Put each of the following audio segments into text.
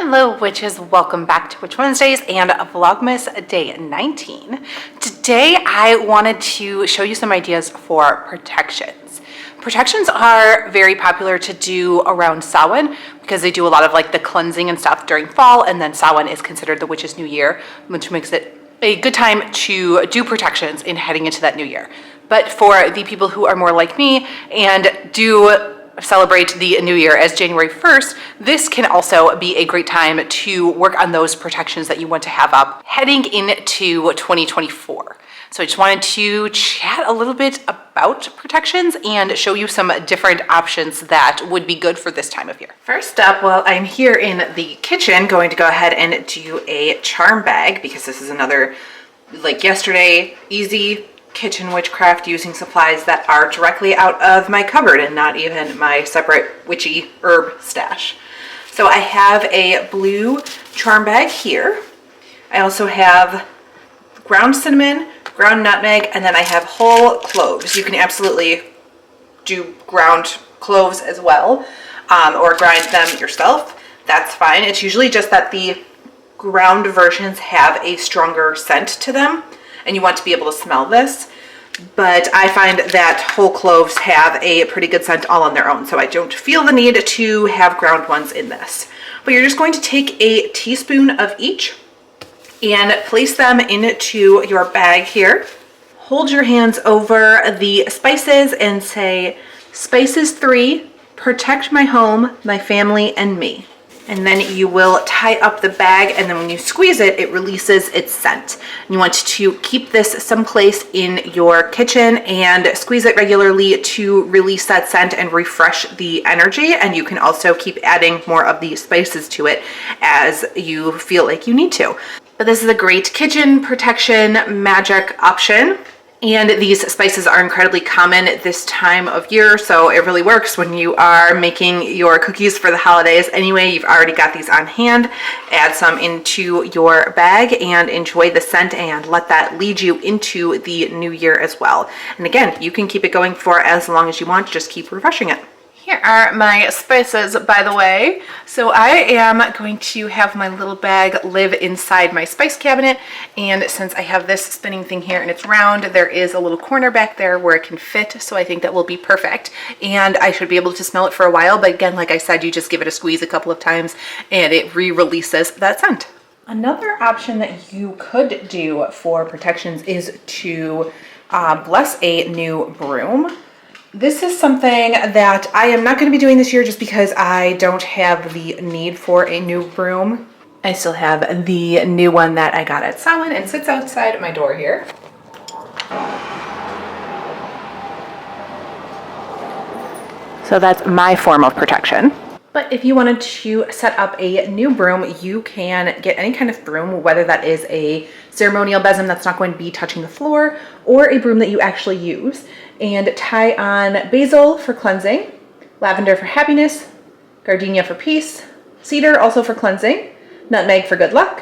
Hello witches, welcome back to Witch Wednesdays and Vlogmas day 19. Today I wanted to show you some ideas for protections. Protections are very popular to do around Samhain because they do a lot of like the cleansing and stuff during fall, and then Samhain is considered the witch's new year, which makes it a good time to do protections in heading into that new year. But for the people who are more like me and do celebrate the new year as January 1st, this can also be a great time to work on those protections that you want to have up heading into 2024. So I just wanted to chat a little bit about protections and show you some different options that would be good for this time of year. First up, well, I'm here in the kitchen going to go ahead and do a charm bag because this is another, like yesterday, easy kitchen witchcraft using supplies that are directly out of my cupboard and not even my separate witchy herb stash. So I have a blue charm bag here. I also have ground cinnamon, ground nutmeg, and then I have whole cloves. You can absolutely do ground cloves as well, or grind them yourself. That's fine. It's usually just that the ground versions have a stronger scent to them, and you want to be able to smell this. But I find that whole cloves have a pretty good scent all on their own, so I don't feel the need to have ground ones in this. But you're just going to take a teaspoon of each and place them into your bag here. Hold your hands over the spices and say, "Spices 3, protect my home, my family, and me." And then you will tie up the bag, and then when you squeeze it, it releases its scent. And you want to keep this someplace in your kitchen and squeeze it regularly to release that scent and refresh the energy. And you can also keep adding more of the spices to it as you feel like you need to. But this is a great kitchen protection magic option. And these spices are incredibly common this time of year, so it really works when you are making your cookies for the holidays. Anyway, you've already got these on hand. Add some into your bag and enjoy the scent and let that lead you into the new year as well. And again, you can keep it going for as long as you want, just keep refreshing it. Here are my spices, by the way. So I am going to have my little bag live inside my spice cabinet, and since I have this spinning thing here and it's round, there is a little corner back there where it can fit, so I think that will be perfect. And I should be able to smell it for a while, but again, like I said, you just give it a squeeze a couple of times and it re-releases that scent. Another option that you could do for protections is to bless a new broom. This is something that I am not going to be doing this year just because I don't have the need for a new broom. I still have the new one that I got at Samhain and sits outside my door here. So that's my form of protection. But if you wanted to set up a new broom, you can get any kind of broom, whether that is a ceremonial besom that's not going to be touching the floor or a broom that you actually use, and tie on basil for cleansing, lavender for happiness, gardenia for peace, cedar also for cleansing, nutmeg for good luck,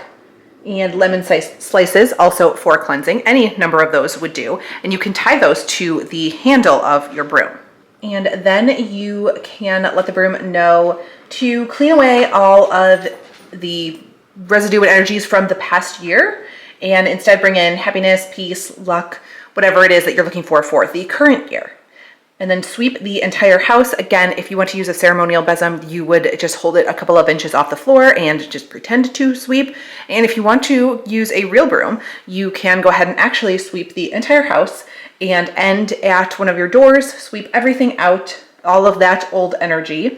and lemon slices also for cleansing. Any number of those would do, and you can tie those to the handle of your broom. And then you can let the broom know to clean away all of the residue and energies from the past year and instead bring in happiness, peace, luck, whatever it is that you're looking for the current year. And then sweep the entire house. Again, if you want to use a ceremonial besom, you would just hold it a couple of inches off the floor and just pretend to sweep. And if you want to use a real broom, you can go ahead and actually sweep the entire house and end at one of your doors, sweep everything out, all of that old energy,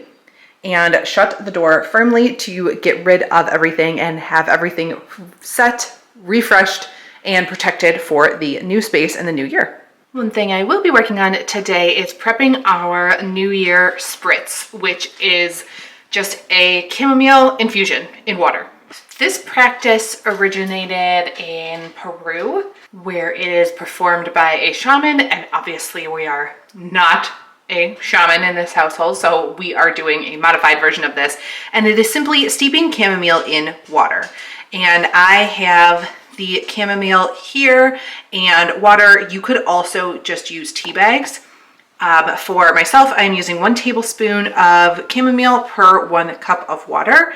and shut the door firmly to get rid of everything and have everything set, refreshed, and protected for the new space and the new year. One thing I will be working on today is prepping our New Year Spritz, which is just a chamomile infusion in water. This practice originated in Peru, where it is performed by a shaman, and obviously we are not a shaman in this household, so we are doing a modified version of this, and it is simply steeping chamomile in water. And I have the chamomile here and water. You could also just use tea bags. For myself, I'm using 1 tablespoon of chamomile per 1 cup of water.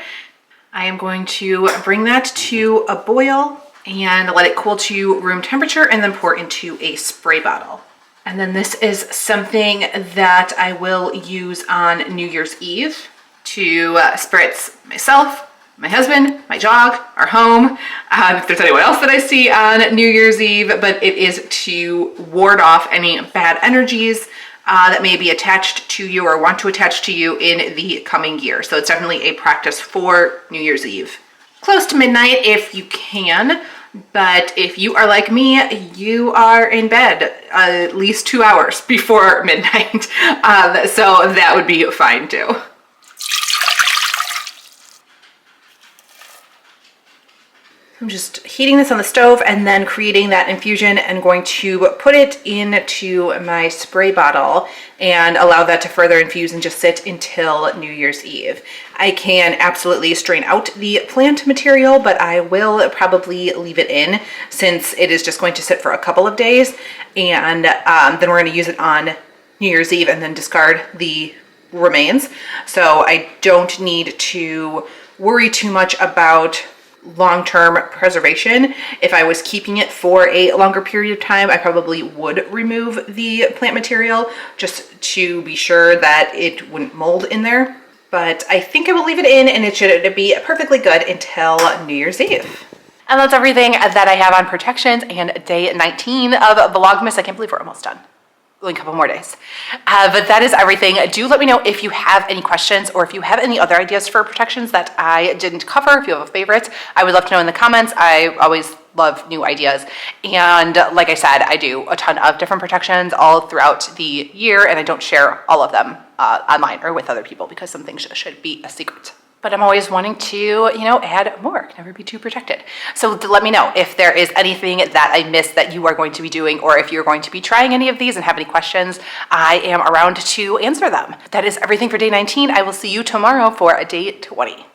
I am going to bring that to a boil and let it cool to room temperature and then pour into a spray bottle. And then this is something that I will use on New Year's Eve to spritz myself, my husband, my dog, our home, if there's anyone else that I see on New Year's Eve, but it is to ward off any bad energies that may be attached to you or want to attach to you in the coming year. So it's definitely a practice for New Year's Eve. Close to midnight if you can, but if you are like me, you are in bed at least 2 hours before midnight. So that would be fine too. I'm just heating this on the stove and then creating that infusion and going to put it into my spray bottle and allow that to further infuse and just sit until New Year's Eve. I can absolutely strain out the plant material, but I will probably leave it in since it is just going to sit for a couple of days. And then we're going to use it on New Year's Eve and then discard the remains. So I don't need to worry too much about long-term preservation. If I was keeping it for a longer period of time, I probably would remove the plant material just to be sure that it wouldn't mold in there. But I think I will leave it in and it should be perfectly good until New Year's Eve. And that's everything that I have on protections and day 19 of Vlogmas. I can't believe we're almost done. Only a couple more days. But that is everything. Do let me know if you have any questions or if you have any other ideas for protections that I didn't cover. If you have a favorite, I would love to know in the comments. I always love new ideas. And like I said, I do a ton of different protections all throughout the year, and I don't share all of them online or with other people because some things should be a secret. But I'm always wanting to, add more, never be too protected. So let me know if there is anything that I missed that you are going to be doing, or if you're going to be trying any of these and have any questions, I am around to answer them. That is everything for day 19. I will see you tomorrow for day 20.